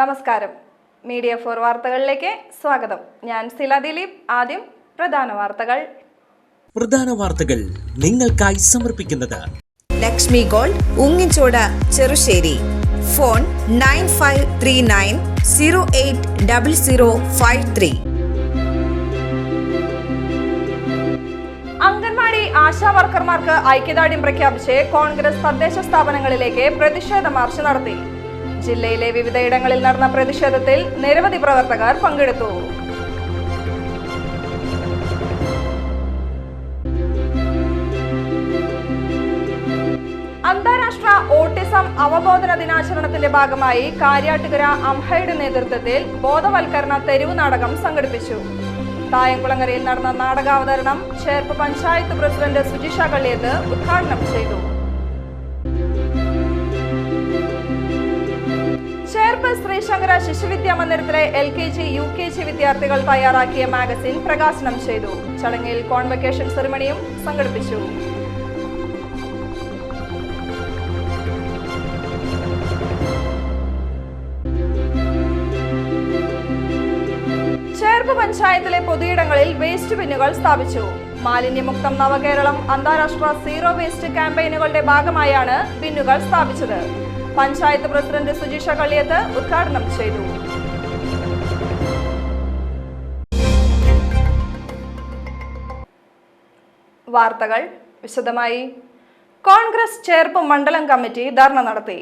നമസ്കാരം. മീഡിയ 4 വാർത്തകളിലേക്ക് സ്വാഗതം. ഞാൻ സില ദിലീപ്. ആദ്യം പ്രധാന വാർത്തകൾ നിങ്ങൾക്കായി സമർപ്പിക്കുന്നത് ലക്ഷ്മി ഗോൾഡ്, ഉങ്ങിച്ചോട്, ചെറുശ്ശേരി. ഫോൺ 9539080053. അംഗൻവാടി ആശാ വർക്കർമാർക്ക് ഐക്യദാർഢ്യം പ്രഖ്യാപിച്ച് കോൺഗ്രസ് തദ്ദേശ സ്ഥാപനങ്ങളിലേക്ക് പ്രതിഷേധ മാർച്ച് നടത്തി. ജില്ലയിലെ വിവിധയിടങ്ങളിൽ നടന്ന പ്രതിഷേധത്തിൽ നിരവധി പ്രവർത്തകർ പങ്കെടുത്തു. അന്താരാഷ്ട്ര ഓട്ടിസം അവബോധന ദിനാചരണത്തിന്റെ ഭാഗമായി കാര്യാട്ടുകര അംഹയുടെ നേതൃത്വത്തിൽ ബോധവൽക്കരണ തെരുവ് നാടകം സംഘടിപ്പിച്ചു. തായംകുളങ്ങരയിൽ നടന്ന നാടകാവതരണം ചേർപ്പ് പഞ്ചായത്ത് പ്രസിഡന്റ് സുജിഷ കള്ളിയത്ത് ഉദ്ഘാടനം ചെയ്തു. ചേർപ്പ് ശ്രീശങ്കര ശിശുവിദ്യാ മന്ദിരത്തിലെ LKG, UKG വിദ്യാർത്ഥികൾ തയ്യാറാക്കിയ മാഗസിൻ പ്രകാശനം ചെയ്തു. ചടങ്ങിൽ കോൺവക്കേഷൻ സെറിമണിയും സംഘടിപ്പിച്ചു. ചേർപ്പ് പഞ്ചായത്തിലെ പൊതുയിടങ്ങളിൽ വേസ്റ്റ് ബിന്നുകൾ സ്ഥാപിച്ചു. മാലിന്യമുക്തം നവകേരളം അന്താരാഷ്ട്ര സീറോ വേസ്റ്റ് ക്യാമ്പയിനുകളുടെ ഭാഗമായാണ് ബിന്നുകൾ സ്ഥാപിച്ചത്. പഞ്ചായത്ത് പ്രസിഡന്റ് സുജിഷ കള്ളിയത്ത് ഉദ്ഘാടനം ചെയ്തു. വാർത്തകൾ വിശദമായി. കോൺഗ്രസ് ചേർപ്പ് മണ്ഡലം കമ്മിറ്റി ധർണ നടത്തി.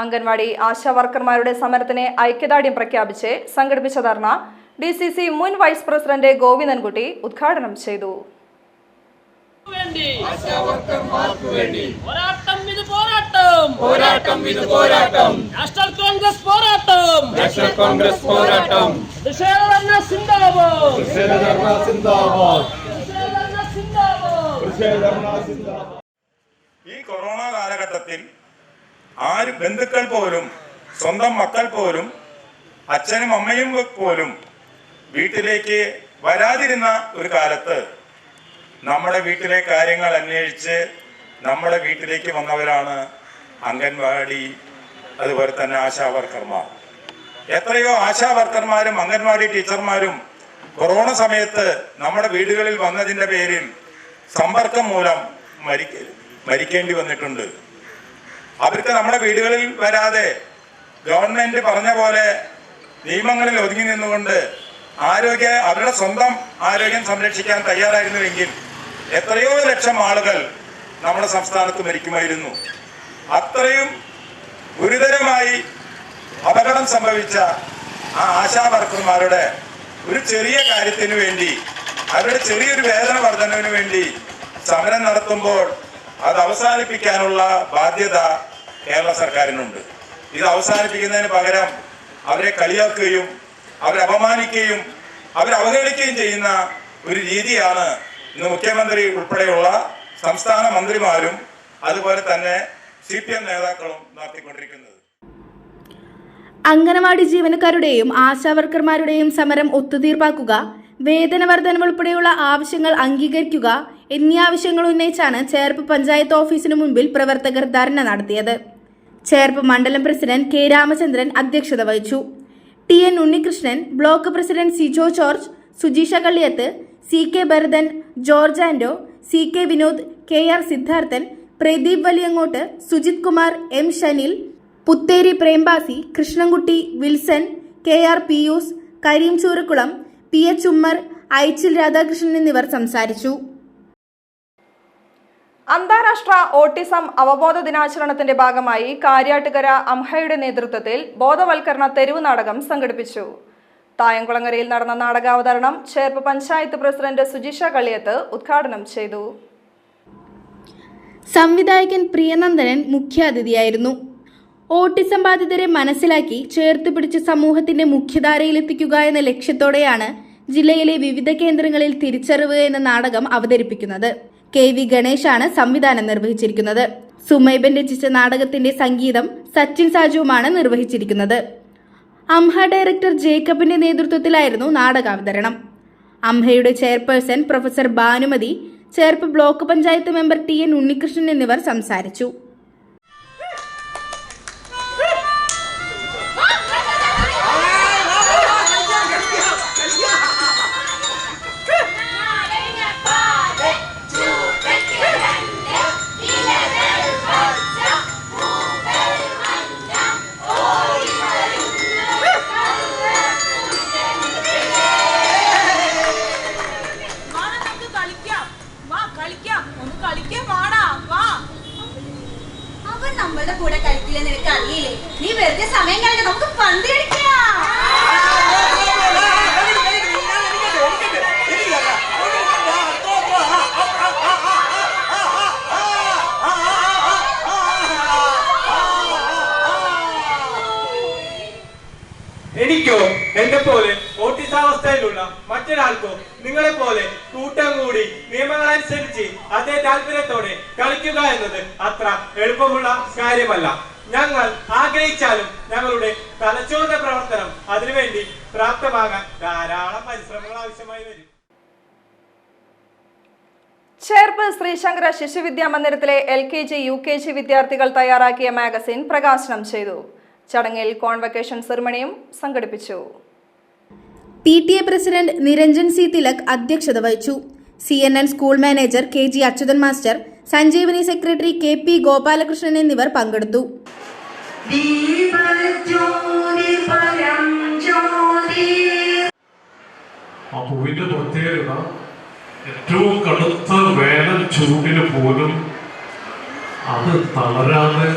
അംഗൻവാടി ആശാ വർക്കർമാരുടെ സമരത്തിന് ഐക്യദാർഢ്യം പ്രഖ്യാപിച്ച് സംഘടിപ്പിച്ച ധർണ DCC മുൻ വൈസ് പ്രസിഡന്റ് ഗോവിന്ദൻകുട്ടി ഉദ്ഘാടനം ചെയ്തു. ഈ കൊറോണ കാലഘട്ടത്തിൽ ബന്ധുക്കൾ പോലും, സ്വന്തം മക്കൾ പോലും, അച്ഛനും അമ്മയും പോലും വീട്ടിലേക്ക് വരാതിരുന്ന ഒരു കാലത്ത് നമ്മുടെ വീട്ടിലെ കാര്യങ്ങൾ അന്വേഷിച്ച് നമ്മുടെ വീട്ടിലേക്ക് വന്നവരാണ് അംഗൻവാടി, അതുപോലെ തന്നെ ആശാ വർക്കർമാർ. എത്രയോ ആശാ വർക്കർമാരും അംഗൻവാടി ടീച്ചർമാരും കൊറോണ സമയത്ത് നമ്മുടെ വീടുകളിൽ വന്നതിൻ്റെ പേരിൽ സമ്പർക്കം മൂലം മരിക്കേണ്ടി വന്നിട്ടുണ്ട്. അവർക്ക് നമ്മുടെ വീടുകളിൽ വരാതെ ഗവൺമെന്റ് പറഞ്ഞ പോലെ നിയമങ്ങളിൽ ഒതുങ്ങി നിന്നുകൊണ്ട് അവരുടെ സ്വന്തം ആരോഗ്യം സംരക്ഷിക്കാൻ തയ്യാറായിരുന്നുവെങ്കിൽ എത്രയോ ലക്ഷം ആളുകൾ നമ്മുടെ സംസ്ഥാനത്ത് മരിക്കുമായിരുന്നു. അത്രയും ഗുരുതരമായി അപകടം സംഭവിച്ച ആ ആശാ വർക്കർമാരുടെ ഒരു ചെറിയ കാര്യത്തിന് വേണ്ടി, അവരുടെ ചെറിയൊരു വേതന വർധനവിന് വേണ്ടി സമരം നടത്തുമ്പോൾ അത് അവസാനിപ്പിക്കാനുള്ള ബാധ്യത കേരള സർക്കാരിനുണ്ട്. ഇത് അവസാനിപ്പിക്കുന്നതിന് പകരം അവരെ കളിയാക്കുകയും അവരെ അപമാനിക്കുകയും അവരെ അവഹേളിക്കുകയും ചെയ്യുന്ന ഒരു രീതിയാണ് ഇന്ന് മുഖ്യമന്ത്രി ഉൾപ്പെടെയുള്ള സംസ്ഥാന മന്ത്രിമാരും അതുപോലെ തന്നെ CPM നേതാക്കളും നടത്തിക്കൊണ്ടിരിക്കുന്നത്. അംഗനവാടി ജീവനക്കാരുടെയും ആശാവർക്കർമാരുടെയും സമരം ഒത്തുതീർപ്പാക്കുക, വേതന വർധനവ് ഉൾപ്പെടെയുള്ള ആവശ്യങ്ങൾ അംഗീകരിക്കുക എന്നീ ആവശ്യങ്ങൾ ഉന്നയിച്ചാണ് ചേർപ്പ് പഞ്ചായത്ത് ഓഫീസിനു മുൻപിൽ പ്രവർത്തകർ ധർണ നടത്തിയത്. ചേർപ്പ് മണ്ഡലം പ്രസിഡന്റ് K. രാമചന്ദ്രൻ അധ്യക്ഷത വഹിച്ചു. TN Unnikrishnan, block president Sijo George, Sujisha Kalliyath, CK Bharathan, George Ando, CK Vinod, KR Siddharthan, Pradeep Valiyangott, Sujith Kumar, M. Shanil, Putheri Prembasi, Krishnankutty, Wilson, KR Pius, Kareem Choorakkulam, PH Ummer, Aichil Radhakrishnan എന്നിവർ സംസാരിച്ചു. അന്താരാഷ്ട്ര ഓട്ടിസം അവബോധ ദിനാചരണത്തിന്റെ ഭാഗമായി കാര്യാട്ടുകര അംഹയുടെ നേതൃത്വത്തിൽ ബോധവൽക്കരണ തെരുവ് നാടകം സംഘടിപ്പിച്ചു. തായംകുളങ്ങരയിൽ നടന്ന നാടകാവതരണം ചേർപ്പ് പഞ്ചായത്ത് പ്രസിഡന്റ് സുജിഷ കള്ളിയത്ത് ഉദ്ഘാടനം ചെയ്തു. സംവിധായകൻ പ്രിയനന്ദനൻ മുഖ്യാതിഥിയായിരുന്നു. ഓട്ടിസം ബാധിതരെ മനസ്സിലാക്കി ചേർത്ത് പിടിച്ച് സമൂഹത്തിന്റെ മുഖ്യധാരയിലെത്തിക്കുക എന്ന ലക്ഷ്യത്തോടെയാണ് ജില്ലയിലെ വിവിധ കേന്ദ്രങ്ങളിൽ തിരിച്ചറിവ് എന്ന നാടകം അവതരിപ്പിക്കുന്നത്. KV ഗണേശാണ് സംവിധാനം നിർവഹിച്ചിരിക്കുന്നത്. സുമൈബൻ രചിച്ച നാടകത്തിന്റെ സംഗീതം സച്ചിൻ സാജുവുമാണ് നിർവഹിച്ചിരിക്കുന്നത്. അംഹ ഡയറക്ടർ ജേക്കബിന്റെ നേതൃത്വത്തിലായിരുന്നു നാടകാവതരണം. അംഹയുടെ chairperson professor Bhanumathi, Cherpu block panchayat member TN Unnikrishnan എന്നിവർ സംസാരിച്ചു. മറ്റൊരാൾക്കോ നിങ്ങളെ പോലെ കൂട്ടം കൂടി നിയമങ്ങളനുസരിച്ച് അതേ താല്പര്യത്തോടെ കളിക്കുക എന്നത് അത്ര എളുപ്പമുള്ള കാര്യമല്ല. ഞങ്ങൾ ആഗ്രഹിച്ചാലും ഞങ്ങളുടെ തലച്ചോറിന്റെ പ്രവർത്തനം അതിനുവേണ്ടി പ്രാപ്തമാകാൻ ധാരാളം പരിശ്രമങ്ങൾ ആവശ്യമായി വരും. ചേർപ്പ് ശ്രീശങ്കര ശിശുവിദ്യാ മന്ദിരത്തിലെ LKG UKG വിദ്യാർത്ഥികൾ തയ്യാറാക്കിയ മാഗസിൻ പ്രകാശനം ചെയ്തു. ചടങ്ങിൽ കോൺവക്കേഷൻ സെറിമണിയും സംഘടിപ്പിച്ചു. PTA president Niranjan C Tilak അധ്യക്ഷത വഹിച്ചു. CNN school manager KG Achuthan master, Sanjeevani secretary KP Gopalakrishnan എന്നിവർ പങ്കെടുത്തു. ആ പൂവിന്റെ പ്രത്യേകത ഏറ്റവും കടുത്ത വേനൽ ചൂടിന് പോലും അത് തളരാതെ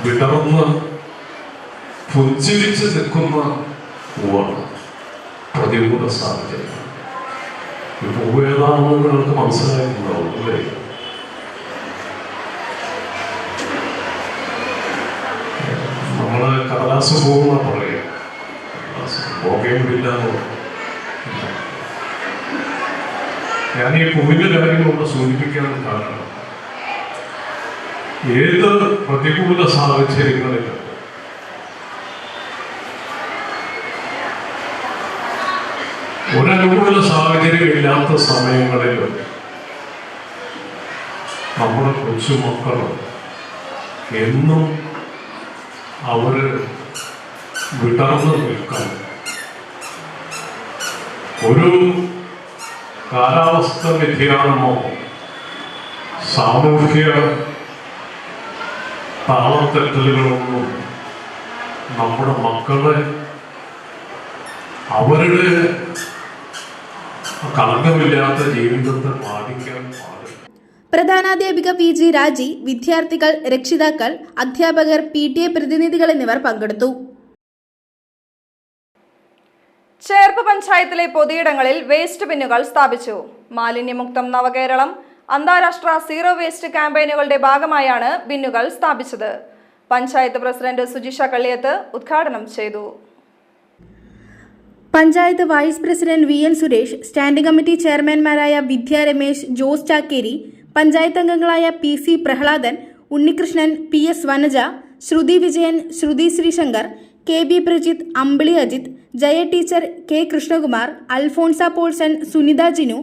വിടർന്ന് പുഞ്ചിരിച്ച് നിൽക്കുന്ന പൂവാണ്. പ്രതികൂല സാഹചര്യം ഈ പൂവ് ഏതാണെന്ന് നിങ്ങൾക്ക് മനസ്സിലായിട്ടുണ്ടാവും അല്ലേ? നമ്മള് കടലാസ് പൂവെന്നാ പറയുക, പോകയും ഇല്ല. ഞാൻ ഈ പൂവിന്റെ കാര്യങ്ങളൊന്ന് സൂചിപ്പിക്കാൻ കാരണം ഏത് പ്രതികൂല സാഹചര്യങ്ങളിലും ഒരനുകൂല സാഹചര്യം ഇല്ലാത്ത സമയങ്ങളിലും നമ്മുടെ കൊച്ചുമക്കൾ എന്നും അവര് വിടർന്നു നിൽക്കണം. ഒരു കാലാവസ്ഥ വ്യതിയാനമോ സാമൂഹ്യ താളത്തെറ്റലുകളൊന്നും നമ്മുടെ മക്കളെ അവരുടെ കളങ്കമില്ലാത്ത ജീവിതത്തെ ബാധിക്കാൻ പാടില്ല. പ്രധാനാധ്യാപിക PG രാജി, വിദ്യാർത്ഥികൾ, രക്ഷിതാക്കൾ, അധ്യാപകർ, PTA പ്രതിനിധികൾ എന്നിവർ പങ്കെടുത്തു. ചേർപ്പ് പഞ്ചായത്തിലെ പൊതുയിടങ്ങളിൽ വേസ്റ്റ് ബിന്നുകൾ സ്ഥാപിച്ചു. മാലിന്യമുക്തം നവകേരളം അന്താരാഷ്ട്ര സീറോ വേസ്റ്റ് ക്യാമ്പയിനുകളുടെ ഭാഗമായാണ് ബിന്നുകൾ സ്ഥാപിച്ചത്. പഞ്ചായത്ത് പ്രസിഡന്റ് സുജിഷ കള്ളിയത്ത് ഉദ്ഘാടനം ചെയ്തു. Panchayat vice president VN Suresh, standing committee ചെയർമാൻമാരായ വിദ്യ രമേശ്, ജോസ് ചാക്കേരി, പഞ്ചായത്ത് അംഗങ്ങളായ PC Prahladan, Unnikrishnan, PS Vanaja, Sruthi Vijayan, Sruthi Sreesankar, KB Prajith, Ambili Ajith, Jaya teacher, K Krishnakumar, Alphonsa Paulson, Sunitha Jinu,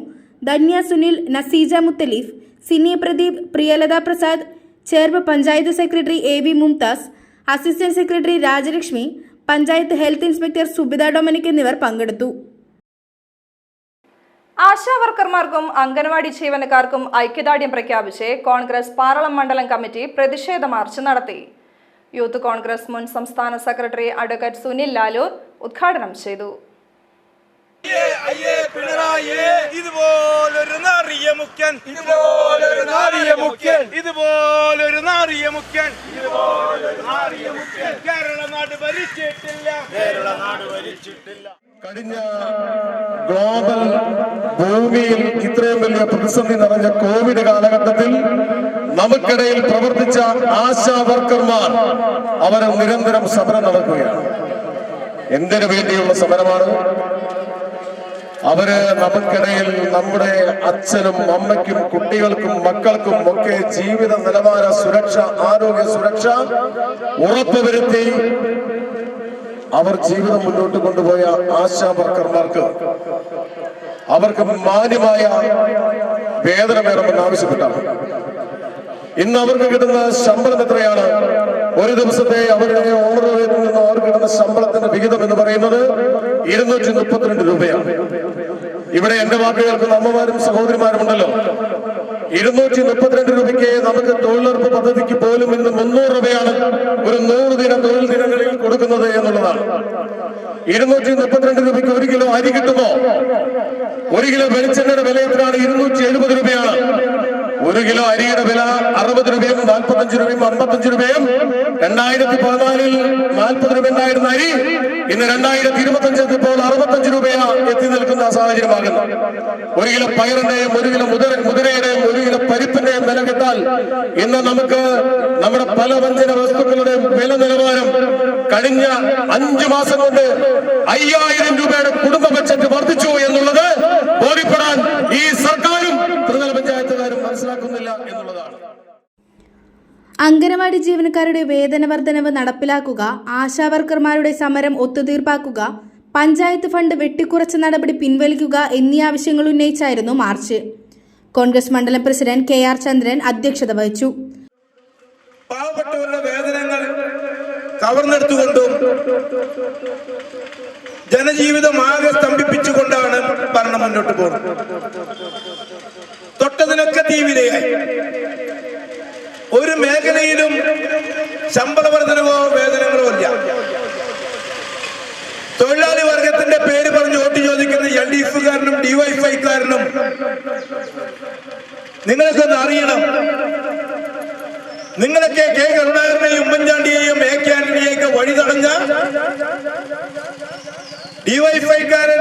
Dhanya Sunil, Naseeja Muthaleef, Sini Pradeep, Priyalatha Prasad, Cherpu panchayat secretary AV Mumtaz, assistant secretary Rajalakshmi, panchayat health inspector Subitha Dominic എന്നിവർ പങ്കെടുത്തു. ആശാവർക്കർമാർക്കും അംഗൻവാടി ജീവനക്കാർക്കും ഐക്യദാർഢ്യം പ്രഖ്യാപിച്ച് കോൺഗ്രസ് പാറളം മണ്ഡലം കമ്മിറ്റി പ്രതിഷേധ മാർച്ച് നടത്തി. യൂത്ത് കോൺഗ്രസ് മുൻ സംസ്ഥാന സെക്രട്ടറി അഡ്വക്കേറ്റ് സുനിൽ ലാലൂർ ഉദ്ഘാടനം ചെയ്തു. ഇതുപോലൊരു നാറിയ മുഖ്യൻ കേരള നാട് ഭരിച്ചിട്ടില്ല. കഴിഞ്ഞ ഗ്ലോബൽ ഭൂമിയിൽ ഇത്രയും വലിയ പ്രതിസന്ധി നിറഞ്ഞ കോവിഡ് കാലഘട്ടത്തിൽ നമുക്കിടയിൽ പ്രവർത്തിച്ച ആശാ വർക്കർമാർ അവർ നിരന്തരം സമരം നടക്കുകയാണ്. എന്തിനു വേണ്ടിയുള്ള സമരമാണ്? അവര് നമുക്കിടയിൽ നമ്മുടെ അച്ഛനും അമ്മയ്ക്കും കുട്ടികൾക്കും മക്കൾക്കും ഒക്കെ ജീവിത നിലവാര സുരക്ഷ, ആരോഗ്യ സുരക്ഷ ഉറപ്പുവരുത്തി അവർ ജീവിതം മുന്നോട്ട് കൊണ്ടുപോയ ആശാ വർക്കർമാർക്ക് അവർക്ക് മാന്യമായ വേതനം വേണമെന്ന് ആവശ്യപ്പെട്ടാണ്. ഇന്ന് അവർക്ക് കിട്ടുന്ന ശമ്പളം എത്രയാണ്? ഒരു ദിവസത്തെ അവരുടെ ഓണർ റേറ്റിൽ നിന്ന് അവർക്ക് കിട്ടുന്ന ശമ്പളത്തിന്റെ വിഹിതം എന്ന് പറയുന്നത് 232 രൂപയാണ്. ഇവിടെ എന്റെ വാക്ക് കേൾക്കുന്ന അമ്മമാരും സഹോദരിമാരും ഉണ്ടല്ലോ. 232 രൂപയ്ക്ക് നമുക്ക് തൊഴിലുറപ്പ് പദ്ധതിക്ക് പോലും ഇന്ന് 300 രൂപയാണ് ഒരു 100 ദിന തൊഴിൽ ദിനങ്ങളിൽ കൊടുക്കുന്നത് എന്നുള്ളതാണ്. 232 രൂപയ്ക്ക് 1 കിലോ അരി കിട്ടുമോ? 1 കിലോ വെളിച്ചെണ്ണയുടെ വില എത്രയാണ്? 270 രൂപയാണ്. 1 കിലോ അരിയുടെ വില 60 രൂപയും 45 രൂപയും 55 രൂപയും 2014 40 രൂപ ഉണ്ടായിരുന്ന അരി ഇന്ന് 2025 ഇപ്പോൾ 65 രൂപയാ എത്തി നിൽക്കുന്ന സാഹചര്യമാകുന്നു. 1 കിലോ പയറിന്റെയും 1 കിലോ മുതിരയുടെയും 1 കിലോ പരിപ്പിന്റെയും വില കിട്ടാൽ ഇന്ന് നമുക്ക് നമ്മുടെ പല വ്യഞ്ജന വസ്തുക്കളുടെ വില നിലവാരം കഴിഞ്ഞ 5 മാസം കൊണ്ട് 5000 രൂപയുടെ കുടുംബ ബഡ്ജറ്റ് വർദ്ധിച്ചു എന്നുള്ളത് ബോധ്യപ്പെടാൻ ഈ സർക്കാരും ത്രിതല പഞ്ചായത്തുകാരും മനസ്സിലാക്കുന്നില്ല എന്നുള്ളതാണ്. അംഗനവാടി ജീവനക്കാരുടെ വേതന വർധനവ് നടപ്പിലാക്കുക, ആശാവർക്കർമാരുടെ സമരം ഒത്തുതീർപ്പാക്കുക, പഞ്ചായത്ത് ഫണ്ട് വെട്ടിക്കുറച്ച നടപടി പിൻവലിക്കുക എന്നീ ആവശ്യങ്ങൾ ഉന്നയിച്ചായിരുന്നു മാർച്ച്. കോൺഗ്രസ് മണ്ഡലം പ്രസിഡന്റ് KR ചന്ദ്രൻ അധ്യക്ഷത വഹിച്ചു. പാവപ്പെട്ടവരുടെ വേതനങ്ങൾ കവർന്നെടുത്തുകൊണ്ടും ജനജീവിതം ആകെ സ്തംഭിപ്പിച്ചുകൊണ്ടാണ് ഭരണം മുന്നോട്ട് പോകുന്നത്. തൊട്ടതിനൊക്കെ തീവിരയായി. ഒരു മേഖലയിലും ശമ്പള വർധനവോ വേതനങ്ങളോ ഇല്ല. തൊഴിലാളി വർഗത്തിന്റെ പേര് പറഞ്ഞ് വോട്ട് ചോദിക്കുന്ന LDF-കാരനും DYFI-കാരനും നിങ്ങൾക്കൊന്ന് അറിയണം, നിങ്ങളൊക്കെ K കരുണാകരനെയും ഉമ്മൻചാണ്ടിയെയും AK ആന്റണിയെയൊക്കെ വഴി തടഞ്ഞ DYFI-കാരൻ,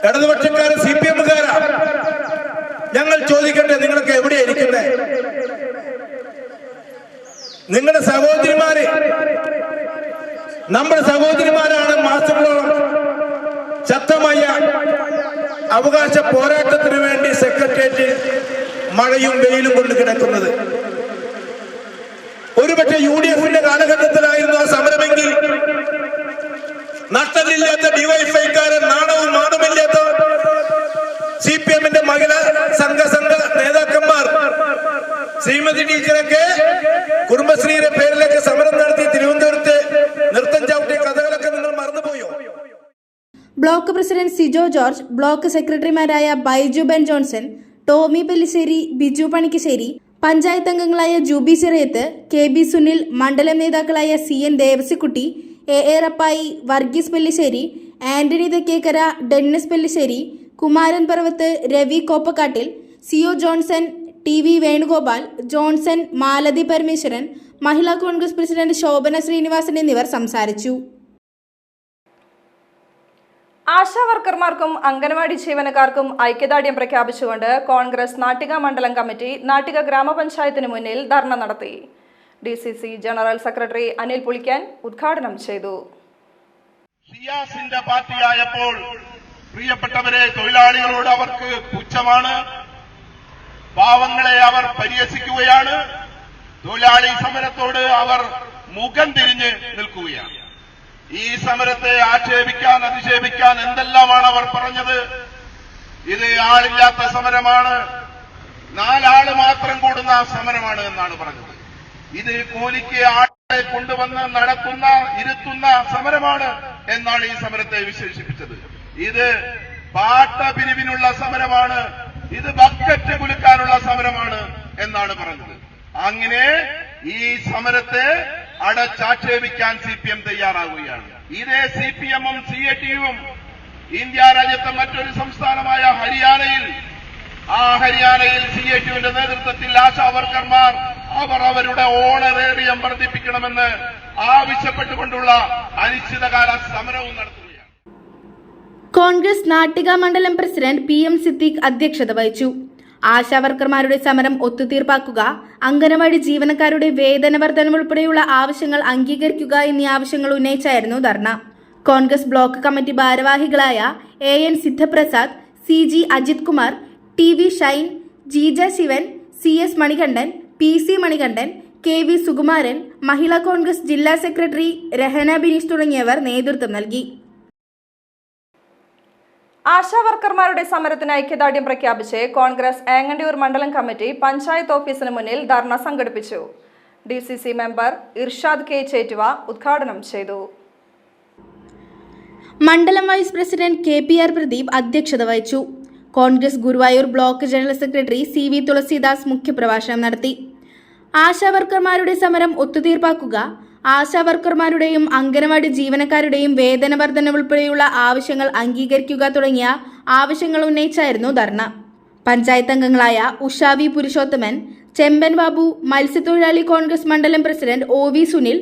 ഇടതുപക്ഷക്കാരൻ, CPM-കാരാ. ഞങ്ങൾ ചോദിക്കട്ടെ, നിങ്ങളൊക്കെ എവിടെയാ ഇരിക്കുന്നത്? നിങ്ങളുടെ സഹോദരിമാര്, നമ്മുടെ സഹോദരിമാരാണ് മാസങ്ങളോളം ശക്തമായ അവകാശ പോരാട്ടത്തിന് വേണ്ടി സെക്രട്ടേറിയറ്റിൽ മഴയും വെയിലും കൊണ്ട് കിടക്കുന്നത്. ഒരുപക്ഷെ UDF-ന്റെ കാലഘട്ടത്തിലായിരുന്നു ആ സമരമെങ്കിൽ നഷ്ടമില്ലാത്ത DYFI-കാരൻ, നാണവും മാനമില്ലാത്ത CPM-ന്റെ മഹിളാ സംഘ നേതാക്കന്മാർ, ശ്രീമതി ടീച്ചറൊക്കെ കുടുംബശ്രീയുടെ പേരിലൊക്കെ സമരം നടത്തി തിരുവനന്തപുരത്ത് നൃത്തം ചവിട്ടിയ കഥകളൊക്കെ നിങ്ങൾ മറന്നുപോയോ? Block president Sijo George, block സെക്രട്ടറിമാരായ Baiju Ben Johnson, Tommy Pellissery, Biju Panikkassery, panchayat അംഗങ്ങളായ ജൂബി സിറയത്ത്, KB സുനിൽ, മണ്ഡലം നേതാക്കളായ CN Devassykutty, AA Rappai, Varghese Pellissery, Antony Thekkekara, Dennis Pellissery, Kumaran Parvath, Ravi Koppakkattil, CO Johnson, TV Venugopal, Johnson, Malathi Parameswaran, Mahila Congress president Shobhana Srinivasan എന്നിവർ സംസാരിച്ചു. ആശാവർക്കർമാർക്കും അംഗനവാടി ജീവനക്കാർക്കും ഐക്യദാർഢ്യം പ്രഖ്യാപിച്ചുകൊണ്ട് കോൺഗ്രസ് നാട്ടിക മണ്ഡലം കമ്മിറ്റി നാട്ടിക ഗ്രാമപഞ്ചായത്തിന് മുന്നിൽ ധർണ നടത്തി. DCC ജനറൽ സെക്രട്ടറി അനിൽ പുളിക്കാൻ ഉദ്ഘാടനം ചെയ്തു. സിയാസിന്റെ പാർട്ടിയായപ്പോൾ പ്രിയപ്പെട്ടവരെ, തൊഴിലാളികളോട് അവർക്ക് പുച്ഛമാണ്, പാവങ്ങളെ അവർ പരിഹസിക്കുകയാണ്, തൊഴിലാളി സമരത്തോട് അവർ മുഖം തിരിഞ്ഞ് നിൽക്കുകയാണ്. ഈ സമരത്തെ ആക്ഷേപിക്കാൻ, അധിക്ഷേപിക്കാൻ എന്തെല്ലാമാണ് അവർ പറഞ്ഞത്. ഇത് ആളില്ലാത്ത സമരമാണ്, 4 ആള് മാത്രം കൂടുന്ന സമരമാണ് എന്നാണ് പറഞ്ഞത്. ഇത് കൂലിക്ക് ആളെ കൊണ്ടുവന്ന് നടത്തുന്ന, ഇരുത്തുന്ന സമരമാണ് എന്നാണ് ഈ സമരത്തെ വിശേഷിപ്പിച്ചത്. ഇത് പാട്ട പിരിവിനുള്ള സമരമാണ്, ഇത് ബക്കറ്റ് കുലുക്കാനുള്ള സമരമാണ് എന്നാണ് പറഞ്ഞത്. അങ്ങനെ ഈ സമരത്തെ അടച്ചാക്ഷേപിക്കാൻ CPM തയ്യാറാവുകയാണ്. ഇതേ CPM-ഉം CITU-വും ഇന്ത്യ രാജ്യത്തെ മറ്റൊരു സംസ്ഥാനമായ ഹരിയാനയിൽ, CITU-വിന്റെ നേതൃത്വത്തിൽ ആശാവർക്കർമാർ അവരുടെ ഓണറേറിയം വർദ്ധിപ്പിക്കണമെന്ന് ആവശ്യപ്പെട്ടുകൊണ്ടുള്ള അനിശ്ചിതകാല സമരവും നടത്തുകയാണ്. കോൺഗ്രസ് നാട്ടിക മണ്ഡലം പ്രസിഡന്റ് PM സിദ്ദീഖ് അധ്യക്ഷത വഹിച്ചു. ആശാവർക്കർമാരുടെ സമരം ഒത്തുതീർപ്പാക്കുക, അംഗനവാടി ജീവനക്കാരുടെ വേതന വർധന ഉൾപ്പെടെയുള്ള ആവശ്യങ്ങൾ അംഗീകരിക്കുക എന്നീ ആവശ്യങ്ങൾ ഉന്നയിച്ചായിരുന്നു ധർണ. കോൺഗ്രസ് ബ്ലോക്ക് കമ്മിറ്റി ഭാരവാഹികളായ AN Sidhaprasad, CG Ajith Kumar, TV Shine, Jeeja Sivan, CS Manikandan, PC Manikandan, KV Sukumaran, Mahila Congress ജില്ലാ സെക്രട്ടറി രഹന ബിനീഷ് തുടങ്ങിയവർ നേതൃത്വം നൽകി. ആശാവർക്കർമാരുടെ സമരത്തിന് ഐക്യദാർഢ്യം പ്രഖ്യാപിച്ച് കോൺഗ്രസ് ഏങ്ങണ്ടിയൂർ മണ്ഡലം കമ്മിറ്റി പഞ്ചായത്ത് ഓഫീസിന് മുന്നിൽ ധർണ സംഘടിപ്പിച്ചു. DCC member Irshad K Chettuva ഉദ്ഘാടനം ചെയ്തു. മണ്ഡലം വൈസ് പ്രസിഡന്റ് KPR പ്രദീപ് അധ്യക്ഷത വഹിച്ചു. Congress Guruvayur block general secretary CV Tulsidas മുഖ്യപ്രഭാഷണം നടത്തി. ആശാവർക്കർമാരുടെ സമരം ഒത്തുതീർപ്പാക്കുക, ആശാവർക്കർമാരുടെയും അംഗനവാടി ജീവനക്കാരുടെയും വേതന വർധന ഉൾപ്പെടെയുള്ള ആവശ്യങ്ങൾ അംഗീകരിക്കുക തുടങ്ങിയ ആവശ്യങ്ങൾ ഉന്നയിച്ചായിരുന്നു ധർണ. പഞ്ചായത്ത് അംഗങ്ങളായ ഉഷാവി പുരുഷോത്തമൻ, ചെമ്പൻ ബാബു, മത്സ്യത്തൊഴിലാളി കോൺഗ്രസ് മണ്ഡലം president OV Sunil,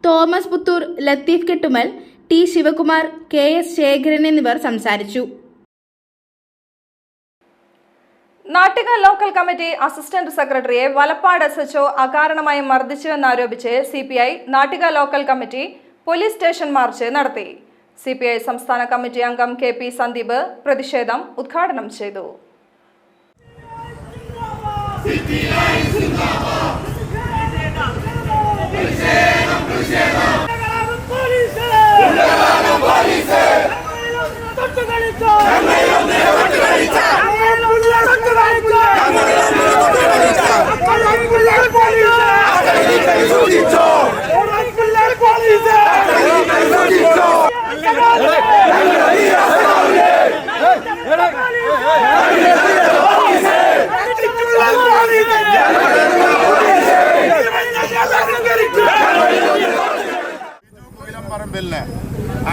Thomas Puthur, Latheef Kettumal, T Sivakumar, KS Sekharan എന്നിവർ സംസാരിച്ചു. നാട്ടിക ലോക്കൽ കമ്മിറ്റി അസിസ്റ്റന്റ് സെക്രട്ടറിയെ വലപ്പാട് SHO അകാരണമായി മർദ്ദിച്ചുവെന്നാരോപിച്ച് CPI Nattika local committee police station March നടത്തി. CPI സംസ്ഥാന കമ്മിറ്റി അംഗം KP സന്ദീപ് പ്രതിഷേധം ഉദ്ഘാടനം ചെയ്തു.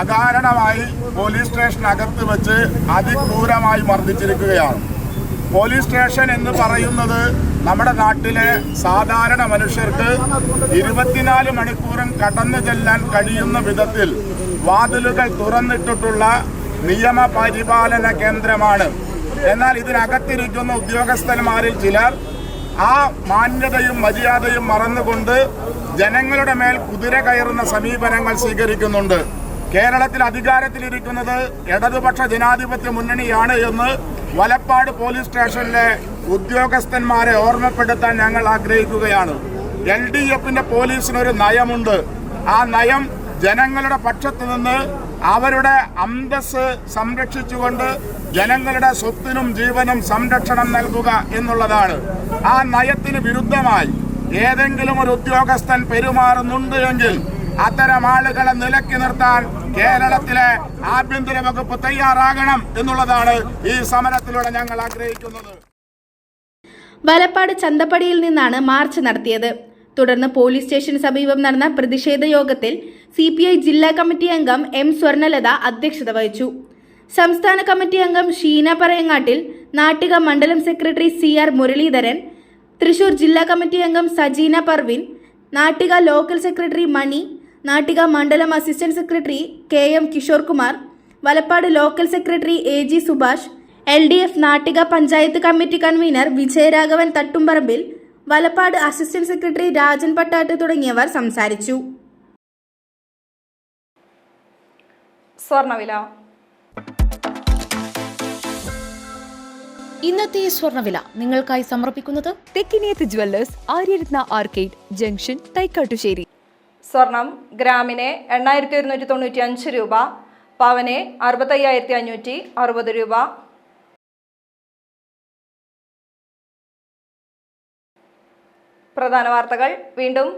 അകാരണമായി പോലീസ് സ്റ്റേഷനകത്ത് വെച്ച് അതിക്രൂരമായി മർദ്ദിച്ചിരിക്കുകയാണ്. പോലീസ് സ്റ്റേഷൻ എന്ന് പറയുന്നത് നമ്മുടെ നാട്ടിലെ സാധാരണ മനുഷ്യർക്ക് 24 മണിക്കൂറും കടന്നു ചെല്ലാൻ കഴിയുന്ന വിധത്തിൽ വാതിലുകൾ തുറന്നിട്ടിട്ടുള്ള നിയമപരിപാലന കേന്ദ്രമാണ്. എന്നാൽ ഇതിനകത്തിരിക്കുന്ന ഉദ്യോഗസ്ഥന്മാരിൽ ചിലർ ആ മാന്യതയും മര്യാദയും മറന്നുകൊണ്ട് ജനങ്ങളുടെ മേൽ കുതിര കയറുന്ന സമീപനങ്ങൾ സ്വീകരിക്കുന്നുണ്ട്. കേരളത്തിൽ അധികാരത്തിലിരിക്കുന്നത് ഇടതുപക്ഷ ജനാധിപത്യ മുന്നണിയാണ് എന്ന് വലപ്പാട് പോലീസ് സ്റ്റേഷനിലെ ഉദ്യോഗസ്ഥന്മാരെ ഓർമ്മപ്പെടുത്താൻ ഞങ്ങൾ ആഗ്രഹിക്കുകയാണ്. LDFന്റെ പോലീസിനൊരു നയമുണ്ട്. ആ നയം ജനങ്ങളുടെ പക്ഷത്തു നിന്ന് അവരുടെ അന്തസ്സ് സംരക്ഷിച്ചുകൊണ്ട് ജനങ്ങളുടെ സ്വത്തിനും ജീവനും സംരക്ഷണം നൽകുക എന്നുള്ളതാണ്. ആ നയത്തിന് വിരുദ്ധമായി ഏതെങ്കിലും ഒരു ഉദ്യോഗസ്ഥൻ പെരുമാറുന്നുണ്ട് എങ്കിൽ അത്തരം ആളുകളെ നിലയ്ക്ക് നിർത്താൻ കേരളത്തിലെ ആഭ്യന്തര വകുപ്പ് തയ്യാറാകണം എന്നുള്ളതാണ് ഈ സമരത്തിലൂടെ ഞങ്ങൾ ആഗ്രഹിക്കുന്നത്. വലപ്പാട് ചന്തപ്പടിയിൽ നിന്നാണ് മാർച്ച് നടത്തിയത്. തുടർന്ന് പോലീസ് സ്റ്റേഷന് സമീപം നടന്ന പ്രതിഷേധ യോഗത്തിൽ CPI ജില്ലാ കമ്മിറ്റി അംഗം M സ്വർണലത അധ്യക്ഷത വഹിച്ചു. സംസ്ഥാന കമ്മിറ്റി അംഗം ഷീന പറയങ്ങാട്ടിൽ, നാട്ടിക മണ്ഡലം സെക്രട്ടറി CR മുരളീധരൻ, തൃശൂർ ജില്ലാ കമ്മിറ്റി അംഗം സജീന പർവിൻ, നാട്ടിക ലോക്കൽ സെക്രട്ടറി മണി, നാട്ടിക മണ്ഡലം assistant secretary KM Kishore Kumar, Valappad local secretary AG Subhash, LDF Nattika panchayat committee convener Vijayaraghavan Thattumparambil, Valappad assistant secretary Rajan Pattatt തുടങ്ങിയവർ സംസാരിച്ചു. സ്വർണ്ണവില. ഇന്നത്തെ സ്വർണ്ണവില നിങ്ങൾക്കായി സമർപ്പിക്കുന്നത് Thekkiniyath jewellers, Aryaratna arcade junction, Thaikkattussery. സ്വർണം ഗ്രാമിന് 8195 രൂപ, പവന് 65,560 രൂപ. പ്രധാന വാർത്തകൾ വീണ്ടും.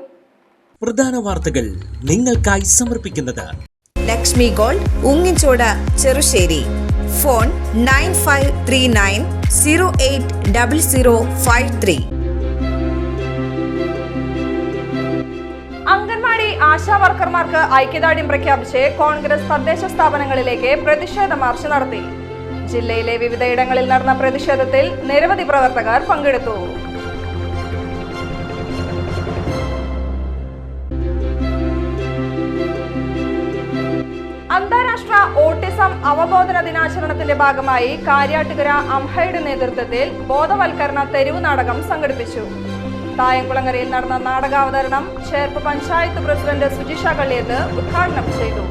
പ്രധാന വാർത്തകൾ നിങ്ങൾക്കായി സമർപ്പിക്കുന്നത് ലക്ഷ്മി ഗോൾഡ്, ഉങ്ങിച്ചോട്, ചെറുശ്ശേരി. ഫോൺ 9539080053. അംഗൻവാടി ആശാ വർക്കർമാർക്ക് ഐക്യദാർഢ്യം പ്രഖ്യാപിച്ച് കോൺഗ്രസ് തദ്ദേശ സ്ഥാപനങ്ങളിലേക്ക് പ്രതിഷേധ മാർച്ച് നടത്തി. ജില്ലയിലെ വിവിധയിടങ്ങളിൽ നടന്ന പ്രതിഷേധത്തിൽ നിരവധി പ്രവർത്തകർ പങ്കെടുത്തു. അന്താരാഷ്ട്ര ഓട്ടിസം അവബോധന ദിനാചരണത്തിന്റെ ഭാഗമായി കാര്യാട്ടുകര അംഹയുടെ നേതൃത്വത്തിൽ ബോധവൽക്കരണ തെരുവ് നാടകം സംഘടിപ്പിച്ചു. തായംകുളങ്ങരയിൽ നടന്ന നാടകാവതരണം ചേർപ്പ് പഞ്ചായത്ത് പ്രസിഡന്റ് സുജിഷ കള്ളിയത്ത് ഉദ്ഘാടനം ചെയ്തു.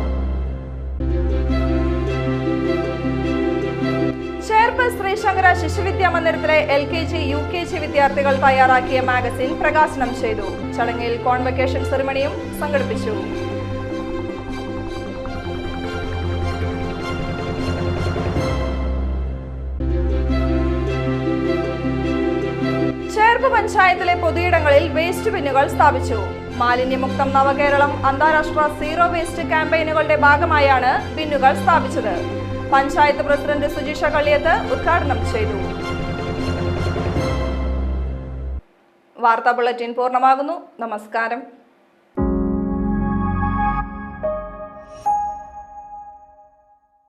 ചേർപ്പ് ശ്രീശങ്കര ശിശുവിദ്യാ മന്ദിരത്തിലെ LKG, UKG വിദ്യാർത്ഥികൾ തയ്യാറാക്കിയ മാഗസിൻ പ്രകാശനം ചെയ്തു. ചടങ്ങിൽ കോൺവക്കേഷൻ സെറിമണിയും സംഘടിപ്പിച്ചു. ചേർപ്പ് പഞ്ചായത്തിലെ പൊതുയിടങ്ങളിൽ വേസ്റ്റ് ബിന്നുകൾ സ്ഥാപിച്ചു. മാലിന്യമുക്തം നവകേരളം അന്താരാഷ്ട്ര സീറോ വേസ്റ്റ് ക്യാമ്പയിനുകളുടെ ഭാഗമായാണ് ബിന്നുകൾ സ്ഥാപിച്ചത്. പഞ്ചായത്ത് പ്രസിഡന്റ് സുജിഷ കള്ളിയത്ത് ഉദ്ഘാടനം ചെയ്തു. വാർത്താ ബുള്ളറ്റിൻ പൂർണ്ണമാകുന്നു. നമസ്കാരം.